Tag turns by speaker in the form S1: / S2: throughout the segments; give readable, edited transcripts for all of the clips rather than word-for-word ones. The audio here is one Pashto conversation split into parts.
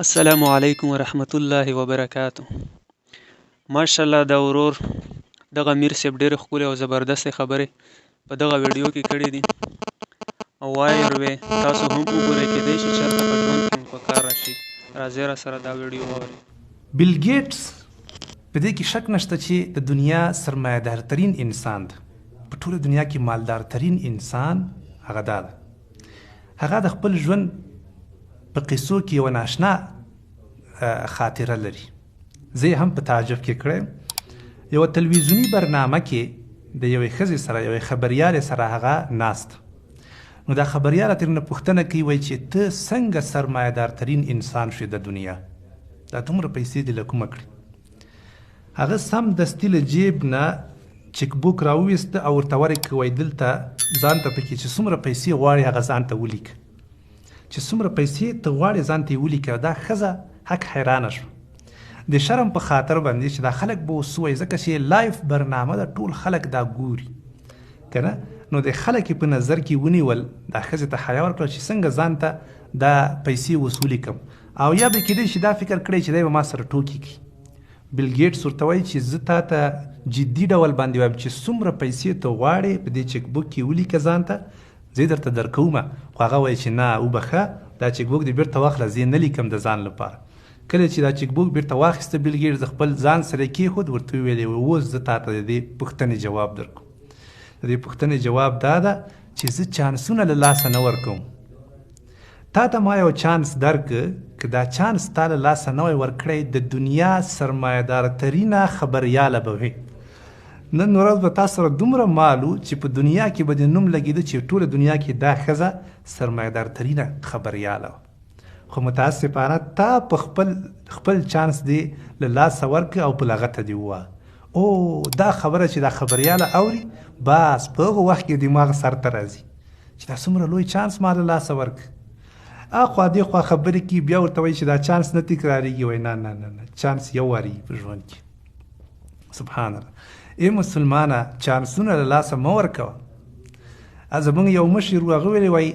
S1: السلام علیکم ورحمت الله وبرکاتہ. ماشاءالله دا ورور دغه میر صاحب ډېرې ښکلې او زبردستې خبرې په دغه ویډیو کې کړې دي او وایي روی تاسو هم وګورئ، کېدای شي چېرته په ژوند کې مو په کار راشي. راځئ راسره دا ویډیو واورئ.
S2: بیل ګیټس په دې کې شک نشته چې د دنیا سرمایه‌دارترین انسان دی. په ټوله دنیا کې مالدارترین انسان هغه دا ده. هغه د خپل ژوند په قصو کې یوه ناشنا خاطره لري. زه یې هم په تعجب کې کړی. یوه تلویزیوني برنامه کې د یوې ښځې سره یوې خبریالې سره هغه ناست. نو دا خبریاله ترېنه پوښتنه کوي، وایي چې ته څنګه سرمایه‌دارترین انسان شوې د دنیا؟ دا دومره پیسې دې له کومه کړي؟ هغه سم دستي له جیب نه چک بوک راوویسته او ورته ورکړه، وایي دلته ځان ته پکې چې څومره پیسې غواړې هغه ځان ته ولیکه، چې څومره پیسې ته غواړې ځان ته یې ولیکه. دا ښځه حق حیرانه شوه د شرم په خاطر باندې چې دا خلک به اوس ووایي، ځکه چې لایف برنامه ده، ټول خلک دا ګوري که نه. نو د خلک په نظر کې ونیول، دا ښځې ته حیا ورکړه چې څنګه ځان ته دا پیسې اوس ولیکم، او یا به کېدای شي دا فکر کړی چې دی به ما سره ټوکې کوي. بیل ګیټس ورته وایي چې زه تا ته جدي ډول باندې وایم چې څومره پیسې ته غواړې په دې چک بوک کې ولیکه ځان ته، زه یې درته درکومه. خو هغه وایي چې نه وبخه، دا چک بوک دې بیرته واخله، زه یې نه لیکم د ځان لپاره. کله چې دا چک بوک بیرته واخیسته بیل ګیټس د خپل ځان سره یې کېښود، ورته وویل اوس زه تا ته د دې پوښتنې جواب درکوم. د دې پوښتنې جواب دا ده چې زه چانسونه له لاسه نه ورکوم. تا ته ما یو چانس درکړه، که دا چانس تا له لاسه نه وای ورکړی، د دنیا سرمایه‌دارترینه خبریاله به وې. نن ورځ به تا سره دومره مالو چې په دنیا کې به د نوم لګېده چې ټوله دنیا کې دا ښځه سرمایه‌دارترینه خبریاله وه. خو متاسفانه تا په خپل چانس دی له لاسه ورکړه او په لغته دې ووهه. او دا خبره چې دا خبریاله اوري، بس په هغه وخت کې دماغ سر ته راځي چې دا څومره لوی چانس ما له لاسه ورکړه. اخوا دې خوا خبرې کوي، بیا ورته وایي چې دا چانس نه تکرارېږي. وایي نه نه نه نه، چانس یو واري په ژوند کې. سبحان الله. ای مسلمانه، چانسونه له لاسه مه ورکوه. زموږ یو مشر و، هغه ویلي، وایي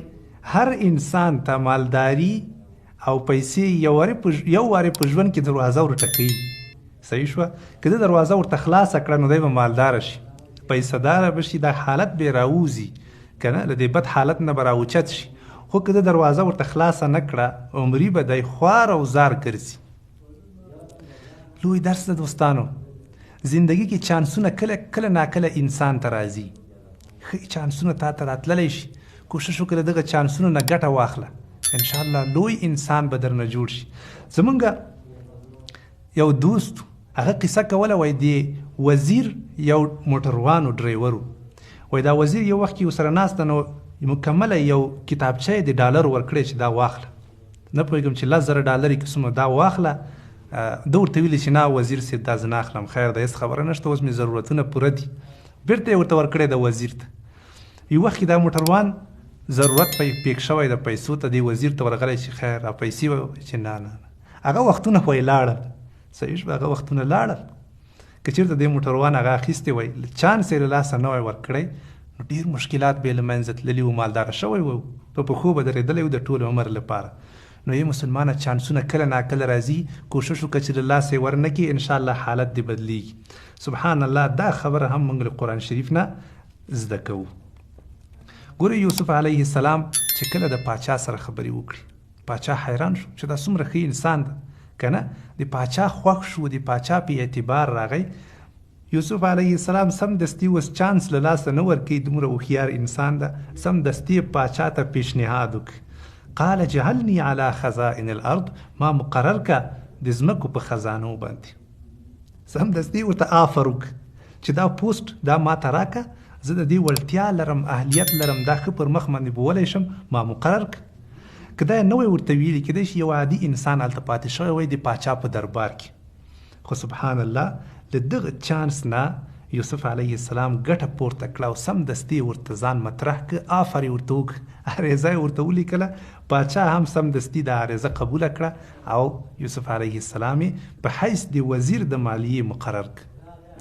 S2: هر انسان ته مالداري او پیسې یو وارې په ژوند کې دروازه ورټکوي. صحیح شوه؟ که ده دروازه ورته خلاصه کړه نو دی به مالداره شي، پیسه داره به شي، دا حالت به راوځي که نه، له دې بد حالت نه به راوچت شي. خو که ده دروازه ورته خلاصه نه کړه، عمري به دی خوار او زار ګرځي. لوی درس ده دوستانو. زندگی کې چانسونه کله ناکله انسان ته راځي. ښه چانسونه تا ته راتللی شي، کوشش وکړه دغه چانسونو نه ګټه واخله، انشاءالله لوی انسان به درنه جوړ شي. زمونږ یو دوست هغه قصه کوله، وایي د وزیر یو موټروان و ډریور و. وایي دا وزیر یو وخت کې ورسره ناسته، نو مکمله یو کتابچه یې د ډالر ورکړی چې دا واخله. نه پوهېږم چې 10,000 ډالر کې څومره، دا واخله. ده ورته ویلي چې نه وزیر صاحب دا زه نه اخلم، خیر ده، هېڅ خبره نشته، اوس مې ضرورتونه پوره دي. بېرته یې ورته ورکړی د وزیر ته. یو وخت کې دا موټروان ضرورت پیښ شوی د پیسو ته، دې وزیر ته ورغلی چې خیر را پیسې، چې نه نه نه، هغه وختونه خو یې لاړل. صحیح شوه؟ هغه وختونه لاړل. که چېرته دې موټروان هغه اخیستی وای، چانس یې له لاسه نه وای ورکړی، نو ډېر مشکلات به یې له منځه تللي وو، مالداره شوی و، په پښو به درېدلی و د ټول عمر لپاره. نو یې مسلمانه، چانسونه کله ناکله راځي، کوشش وکړه چې له لاسه یې ورنکړي، انشاءالله حالت دې بدلیږي. سبحان الله. دا خبره هم موږ له قرآن شریف نه زده کوو. ګوره یوسف علیه السلام چې کله د پاچا سره خبرې وکړي، پاچا حیران شو چې دا څومره ښه انسان ده که نه. د پاچا خوښ شو، د پاچا په اعتبار راغی. یوسف علیه السلام سم دستي اوس چانس له لاسه نه ورکوي، دومره هوښیار انسان ده. سم دستي پاچا ته پیشنهاد وکړي. قال جعلني على خزائن الارض، ما مقرر که د ځمکو په خزانو باندې. سم دستي ورته آفر وکړه چې دا پوسټ دا ما ته راکه، زه د دې وړتیا لرم، اهلیت لرم، دا ښه پر مخ باندې بولی شم، ما مقرر که. که دا یې نه وی ورته ویلي، کېدای شي یو عادي انسان هلته پاتې شوی وی د پاچا په دربار کې. خو سبحان الله، له دغه چانس نه یوسف علیه السلام ګټه پورته کړه او سم دستي ورته ځان مطرح کړه، آفر یې ورته وکړه، عریضه یې ورته ولیکله. پاچا هم سم دستي دا عریضه قبوله کړه او یوسف علیه السلام یې په حیث د وزیر د مالیې مقرر کړه.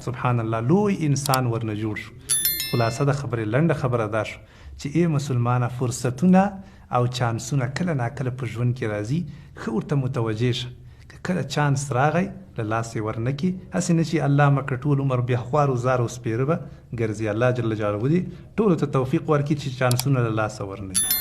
S2: سبحان الله، لوی انسان ورنه جوړ شو. خلاصه د خبرې لنډه خبره دا شو چې ای مسلمانه، فرصتونه او چانسونه کله ناکله په ژوند کې راځي، ښه ورته متوجه شه. که کله چانس راغی له لاسې ورنکې، هسې نه چې الله مکړه ټول عمر بیا خوارو زارو سپېره به ګرځي. الله جل جلاله دې ټولو ته توفیق ورکړي چې چانسونه له لاسه ورنکړي.